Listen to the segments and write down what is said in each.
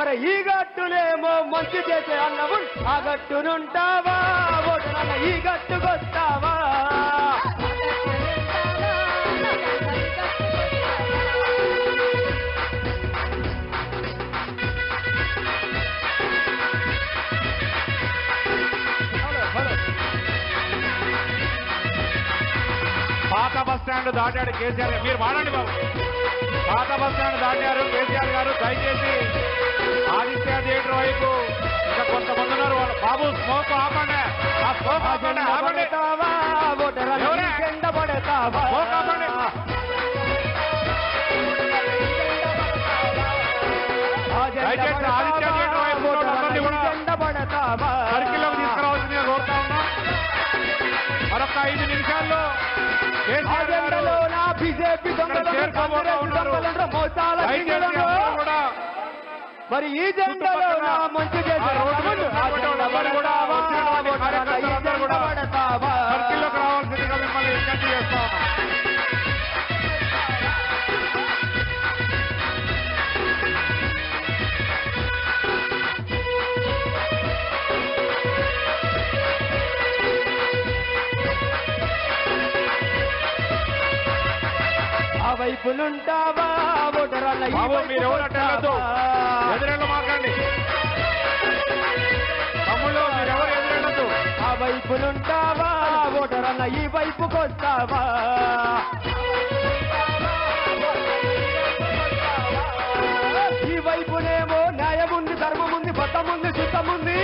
మరి ఈ గట్టునేమో మంచి చేసే అన్నవు ఆ గట్టునుంటావా ఓటరన్న ఈ గట్టుకొస్తావా పాత బస్ స్టాండ్ దాటాడు కేసీఆర్ గారు. మీరు వాడండి బాబు. పాత బస్ స్టాండ్ దాటారు కేసీఆర్ గారు. దయచేసి ఆదిత్య థియేటర్ వైపు ఇంకా కొంతమంది ఉన్నారు. వాళ్ళు బాబు స్మోక్ ఆపండి. ఆ స్మోక్ ఆపండి. ఆపండి. స్మోక్ ఆపండి. దయచేసి ఆదిత్య థియేటర్ వైపు అందరినీ కూడా సర్కిల్లోకి తీసుకురావాల్సిందిగా కోరుతా ఉన్నాం. మరొక 5 నిమిషాల్లో మరి ఈ జెండాలో మంచి సర్కిల్లోకి రావాల్సిందిగా మిమ్మల్ని విజ్ఞప్తి చేస్తా ఉన్నాం. ఆ వైపులుంటావా ఓటరన్న బాబు మీరెవరు అట్టెళ్ళదు. ఎదురెళ్ళు మాకండి. తమ్ముళ్ళు మీరెవరు ఎదురెళ్ళదు. ఆ వైపులుంటావా ఓటరన్న ఈ వైపుకొస్తావా ఈ వైపునేమో న్యాయముంది ధర్మముంది బద్దముంది శుద్ధముంది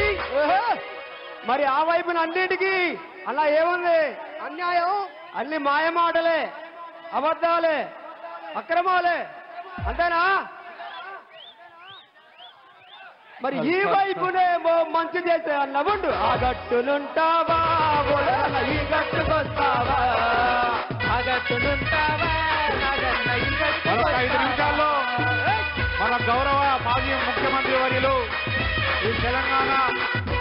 మరి ఆ వైపున అన్నిటికీ అలా ఏముంది అన్యాయం అన్ని మాయమాటలే అబద్ధాలే అక్రమాలే అంతేనా మరి ఈ వైపునేమో మంచి చేసే అన్నవుండు ఆ గట్టునుంటావా ఈ గట్టుకొస్తావా ఆ గట్టునుంటావా మరొక 5 నిమిషాల్లో మన గౌరవ మాజీ ముఖ్యమంత్రి వర్యులు ఈ తెలంగాణ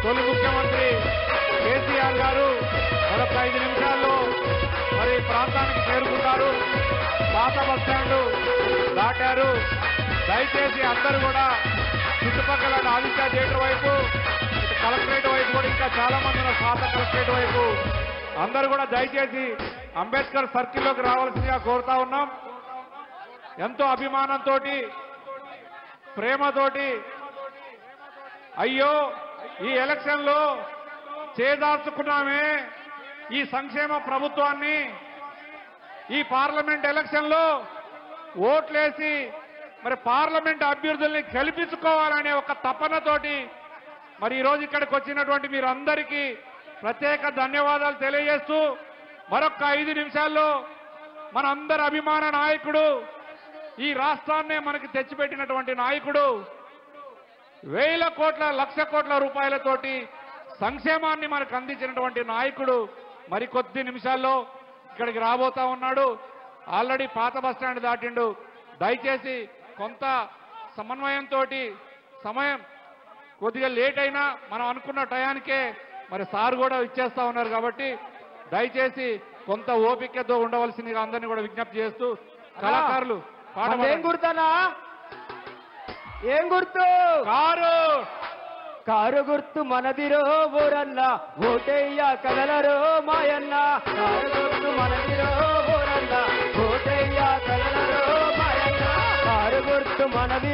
తొలి ముఖ్యమంత్రి కేసీఆర్ గారు మరొక 5 నిమిషాల్లో మరి ప్రాంతానికి చేరుకుంటారు. పాత బస్ స్టాండ్ దాటారు. దయచేసి అందరూ కూడా చుట్టుపక్కల ఆదిత్య థియేటర్ వైపు ఇటు కలెక్టరేట్ వైపు కూడా ఇంకా చాలా మంది ఉన్నారు. పాత కలెక్టరేట్ వైపు అందరూ కూడా దయచేసి అంబేద్కర్ సర్కిల్లోకి రావాల్సిందిగా కోరుతా ఉన్నాం. ఎంతో అభిమానంతో ప్రేమతోటి అయ్యో ఈ ఎలక్షన్ లో చేదార్చుకున్నామే ఈ సంక్షేమ ప్రభుత్వాన్ని, ఈ పార్లమెంట్ ఎలక్షన్ లో ఓట్లేసి మరి పార్లమెంట్ అభ్యర్థుల్ని గెలిపించుకోవాలనే ఒక తపనతోటి మరి ఈరోజు ఇక్కడికి వచ్చినటువంటి మీరందరికీ ప్రత్యేక ధన్యవాదాలు తెలియజేస్తూ మరొక 5 నిమిషాల్లో మన అందరి అభిమాన నాయకుడు, ఈ రాష్ట్రాన్నే మనకి తెచ్చిపెట్టినటువంటి నాయకుడు, 1000 కోట్ల 1,00,000 కోట్ల రూపాయలతోటి సంక్షేమాన్ని మనకు అందించినటువంటి నాయకుడు మరికొద్ది నిమిషాల్లో ఇక్కడికి రాబోతా ఉన్నాడు. ఆల్రెడీ పాత బస్ స్టాండ్ దాటిండు. దయచేసి కొంత సమన్వయంతో సమయం కొద్దిగా లేట్ అయినా మనం అనుకున్న టయానికే మరి సార్ కూడా ఇచ్చేస్తా ఉన్నారు కాబట్టి దయచేసి కొంత ఓపికతో ఉండవలసిందిగా అందరినీ కూడా విజ్ఞప్తి చేస్తూ కళాకారులు ఏం గుర్తనా ఏం గుర్తు కారు కారు గుర్తు మనదిరో ఊరన్న ఓటయ్య కదలరో మాయన్న కారు గుర్తు మనదిరో ఊరన్న ఓటయ్య కదలరో మాయన్న కారు గుర్తు మనది